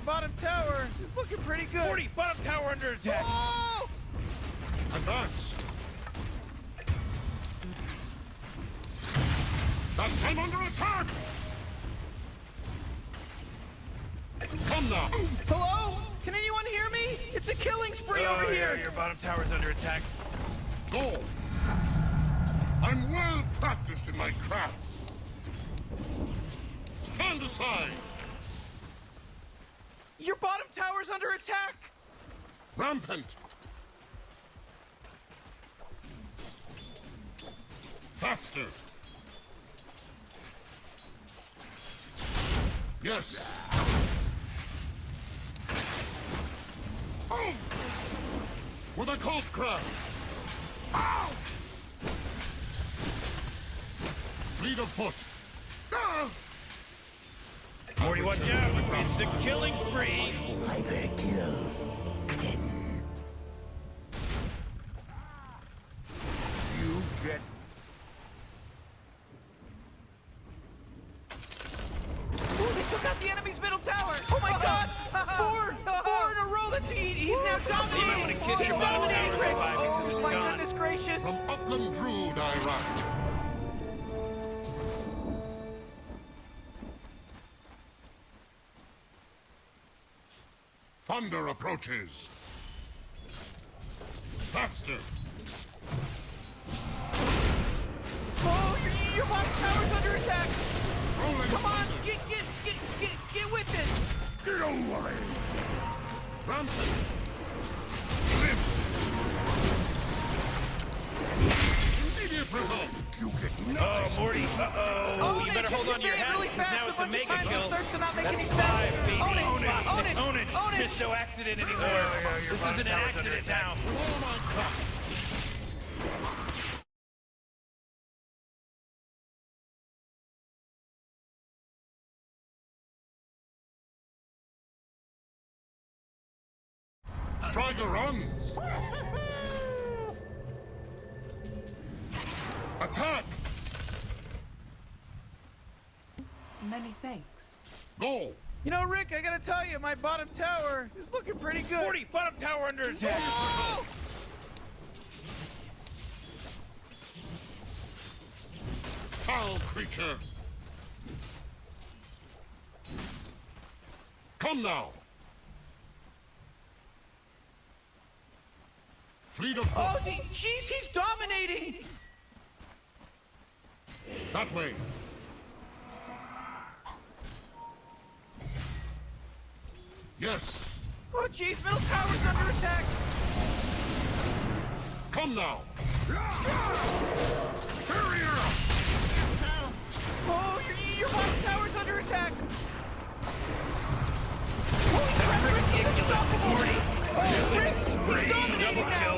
bottom tower is looking pretty good. 40, bottom tower under attack. Oh! Advance! That time under attack! Come now! Hello? Can anyone hear me? It's a killing spree over here. Yeah, your bottom tower's under attack. Go! I'm well practiced in my craft. Stand aside! Your bottom tower's under attack. Rampant! Faster! Yes! Oh! With a cold craft! Ow! Fleet of foot! Ah! Morty, watch out! It's a killing spree! Hyper kills. You get Ooh, they took out the enemy's middle tower. Oh my god! Four in a row. He's now dominating. You might want to kiss He's your bottom dominating, tower Rick. goodbye because Oh it's my gone. goodness gracious. From Upland Druid I write. Thunder approaches. Faster. Oh, your bottom tower's under attack. Rolling Come on, thunder. get with it. Get away. Rampant. Lift. Immediate result. Oh, Morty. Uh-oh. You better hold on to your hat really because fast now a it's a bunch of mega times kill. it starts to not make That's any 5, sense. baby. Own it, Own it. own it, Own it. own it. There's no accident anymore. your This bottom isn't an tower's under accident attack. now. With all my craft. Striker runs. Attack. Many thanks. Go. You know, Rick, I gotta tell you, my bottom tower is looking pretty good. 40, bottom tower under attack. Oh! Foul creature. Come now. Fleet of foot. Oh, jeez, he's dominating. That way. Yes. Oh, jeez, middle tower's under attack. Come now. Barrier up. Oh, your bottom tower's under attack. Holy crap, Rick, he's unstoppable. Oh, Rick, he's dominating now.